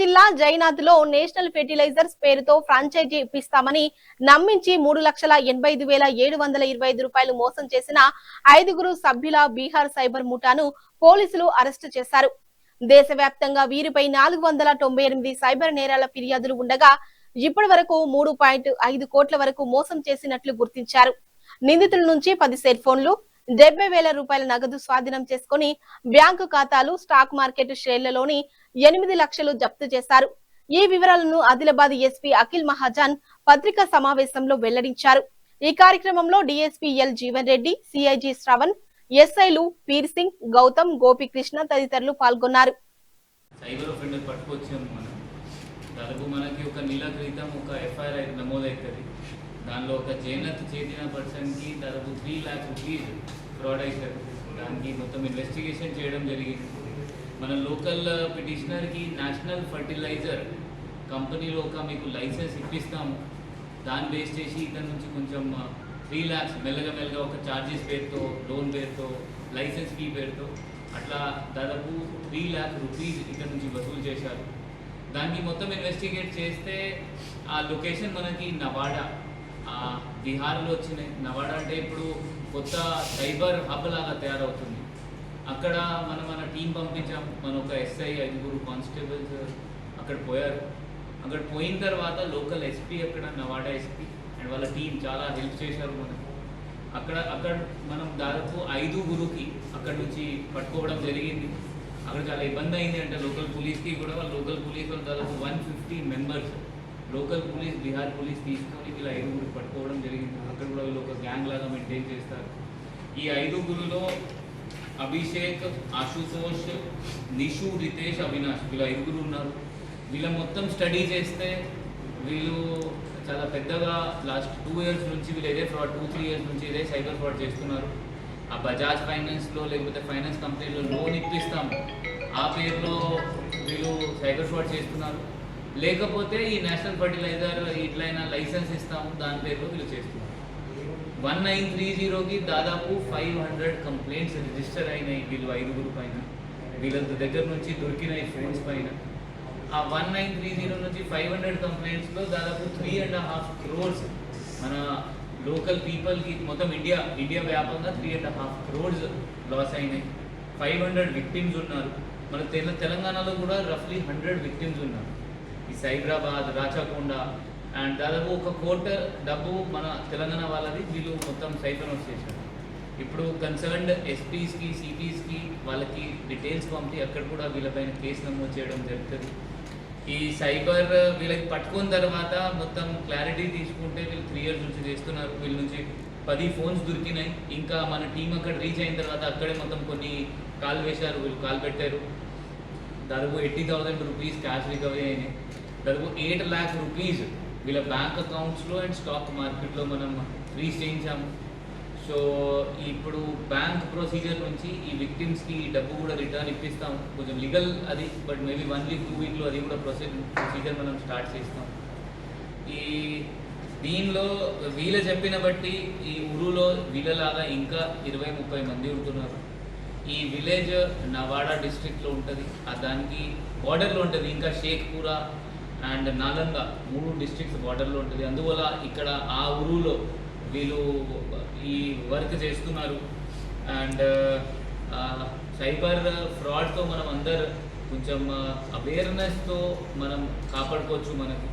జిల్లా జైనాథ్లో national fertilisers పేరుతో franchise ఇప్పిస్తామని నమ్మించి 3,85,725 రూపాయలు మోసం చేసిన 5గురు సభ్యుల బీహార్ సైబర్ ముఠాను పోలీసులు అరెస్టు చేశారు. దేశవ్యాప్తంగా వీరిపై 498 సైబర్ నేరాల ఫిర్యాదులు ఉండగా ఇప్పటి వరకు 3.5 కోట్ల వరకు మోసం చేసినట్లు గుర్తించారు. నిందితుల నుంచి 10 సెల్ ఫోన్లు, 70,000 రూపాయల నగదు స్వాధీనం చేసుకుని బ్యాంకు ఖాతాలు, స్టాక్ మార్కెట్ షేర్లలోని 8 లక్షలు జప్తు చేశారు. ఈ వివరాలను ఆదిలాబాద్ ఎస్పీ అఖిల్ మహాజన్ పత్రికా సమావేశంలో వెల్లడించారు. ఈ కార్యక్రమంలో DSP L Jeevan Reddy, CIG Shravan, ఎస్ఐలు పీర్ సింగ్, గౌతమ్, గోపికృష్ణ తదితరులు పాల్గొన్నారు. సైబర్ ఆఫెండర్ పట్టుకొచ్చాము మనం. దాదాపు మనకి ఒక నెల క్రితం ఒక ఎఫ్ఐఆర్ నమోదవుతుంది. దానిలో ఒక జైనత్ చేసిన పర్సన్కి దాదాపు 3 लाख రూపీస్ ఫ్రాడ్ అవుతుంది. దానికి మొత్తం ఇన్వెస్టిగేషన్ చేయడం జరిగింది. మన లోకల్ పిటిషనర్కి నేషనల్ ఫర్టిలైజర్ కంపెనీలో ఒక మీకు లైసెన్స్ ఇప్పిస్తాము. దాన్ని బేస్ చేసి ఇతని నుంచి కొంచెం 3 lakhs మెల్లగా ఒక ఛార్జెస్ పేరుతో, లోన్ పేరుతో, లైసెన్స్ ఫీ పేరుతో అట్లా దాదాపు 3 लाख రూపీస్ ఇతని నుంచి వసూలు చేశారు. దానికి మొత్తం ఇన్వెస్టిగేట్ చేస్తే ఆ లొకేషన్ మనకి నవాడా, బీహార్లో వచ్చినాయి. నవాడా అంటే ఇప్పుడు కొత్త సైబర్ హబ్ లాగా తయారవుతుంది. అక్కడ మన టీం పంపించాం. మన ఒక ఎస్ఐ, 5గురు కానిస్టేబుల్స్ అక్కడ పోయారు. అక్కడ పోయిన తర్వాత లోకల్ ఎస్పీ, అక్కడ నవాడా ఎస్పీ అండ్ వాళ్ళ టీం చాలా హెల్ప్ చేశారు మనకు. అక్కడ మనం దాదాపు 5గురుకి అక్కడ నుంచి పట్టుకోవడం జరిగింది. అక్కడ చాలా ఇబ్బంది అయింది. అంటే లోకల్ పోలీస్కి కూడా లోకల్ పోలీస్ వాళ్ళు దాదాపు 150 members local police, Bihar police తీసుకొని వీళ్ళ 5గురు పట్టుకోవడం జరిగింది. అక్కడ కూడా వీళ్ళు ఒక గ్యాంగ్ లాగా మెయింటైన్ చేస్తారు. ఈ 5గురులో అభిషేక్, ఆశుతోష్, నిషు, రితేష్, అవినాష్ వీళ్ళ 5గురు ఉన్నారు. వీళ్ళ మొత్తం స్టడీ చేస్తే వీళ్ళు చాలా పెద్దగా లాస్ట్ 2 years నుంచి వీళ్ళు ఇదే ఫ్రాడ్, 2-3 years నుంచి ఇదే సైబర్ ఫ్రాడ్ చేస్తున్నారు. ఆ బజాజ్ ఫైనాన్స్లో లేకపోతే ఫైనాన్స్ కంపెనీలో లోన్ ఇప్పిస్తాము, ఆ పేరులో వీళ్ళు సైబర్ ఫ్రాడ్ చేస్తున్నారు. లేకపోతే ఈ నేషనల్ ఫర్టిలైజర్ ఇట్లయినా లైసెన్స్ ఇస్తాము, దాని పేరులో వీళ్ళు చేస్తున్నారు. 1930కి దాదాపు 500 కంప్లైంట్స్ రిజిస్టర్ అయినాయి వీళ్ళు 5గురు పైన. వీళ్ళ దగ్గర నుంచి దొరికినాయి ఫోన్స్ పైన. ఆ 1930 నుంచి 500 కంప్లైంట్స్లో దాదాపు 3.5 crores మన లోకల్ పీపుల్కి మొత్తం ఇండియా వ్యాపంగా 3.5 crores లాస్ అయినాయి. 500 విక్టిమ్స్ ఉన్నారు. మన తెలంగాణలో కూడా రఫ్లీ 100 విక్టిమ్స్ ఉన్నారు. ఈ సైబరాబాద్, రాచకొండ అండ్ దాదాపు 1 కోటి డబ్బు మన తెలంగాణ వాళ్ళది వీళ్ళు మొత్తం సైబర్ నోట్స్ చేశారు. ఇప్పుడు కన్సర్న్డ్ ఎస్పీస్కి, సిపీస్కి వాళ్ళకి డీటెయిల్స్ పంపి అక్కడ కూడా వీళ్ళపైన కేసు నమోదు చేయడం జరుగుతుంది. ఈ సైబర్ వీళ్ళకి పట్టుకున్న తర్వాత మొత్తం క్లారిటీ తీసుకుంటే వీళ్ళు 3 years నుంచి చేస్తున్నారు. వీళ్ళ నుంచి 10 phones దొరికినాయి. ఇంకా మన టీం అక్కడ రీచ్ అయిన తర్వాత అక్కడే మొత్తం కొన్ని కాల్ వేశారు, వీళ్ళు కాల్ పెట్టారు. దాదాపు 80,000 రూపీస్ క్యాష్ రికవరీ అయినాయి. దాదాపు 8 lakh రూపీస్ వీళ్ళ బ్యాంక్ అకౌంట్స్లో అండ్ స్టాక్ మార్కెట్లో మనం ఫ్రీజ్ చేయించాము. సో ఇప్పుడు బ్యాంక్ ప్రొసీజర్ నుంచి ఈ విక్టిమ్స్కి డబ్బు కూడా రిటర్న్ ఇప్పిస్తాము. కొంచెం లీగల్ అది, బట్ మేబీ 1 week 2 weekలో అది కూడా ప్రొసీజర్ మనం స్టార్ట్ చేస్తాం. ఈ దీనిలో వీళ్ళ చెప్పిన బట్టి ఈ ఊరులో వీళ్ళలాగా ఇంకా 20-30 మంది ఉంటున్నారు. ఈ విలేజ్ నవాడా డిస్ట్రిక్ట్లో ఉంటుంది. దానికి బార్డర్లో ఉంటుంది. ఇంకా షేఖ్పురా అండ్ నాలంద 3 districts బార్డర్లో ఉంటుంది. అందువల్ల ఇక్కడ ఆ ఊరులో వీళ్ళు ఈ వర్క్ చేస్తున్నారు. అండ్ సైబర్ ఫ్రాడ్తో మనం అందరు కొంచెం అవేర్నెస్తో మనం కాపాడుకోవచ్చు. మనకి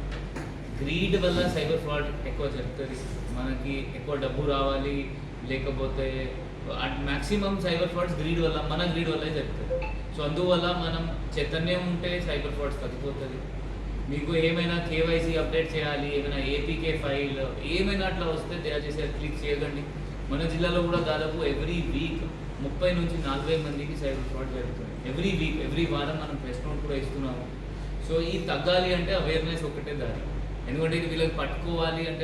గ్రీడ్ వల్ల సైబర్ ఫ్రాడ్ ఎక్కువ జరుగుతుంది. మనకి ఎక్కువ డబ్బు రావాలి, లేకపోతే మ్యాక్సిమం సైబర్ ఫ్రాడ్స్ గ్రీడ్ వల్ల, మన గ్రీడ్ వల్లే జరుగుతుంది. సో అందువల్ల మనం చైతన్యం ఉంటే సైబర్ ఫ్రాడ్స్ తగ్గిపోతుంది. మీకు ఏమైనా కేవైసీ అప్డేట్ చేయాలి, ఏమైనా ఏపీకే ఫైల్ ఏమైనా అట్లా వస్తే దయచేసి క్లిక్ చేయకండి. మన జిల్లాలో కూడా దాదాపు ఎవ్రీ వీక్ 30 నుంచి 40 మందికి సైబర్ ఫ్రాడ్ జరుగుతుంది. ఎవ్రీ వారం మనం ప్రెస్ నోట్ కూడా ఇస్తున్నాము. సో ఈ తగ్గాలి అంటే అవేర్నెస్ ఒకటే దారి. ఎందుకంటే ఇది వీళ్ళకి పట్టుకోవాలి అంటే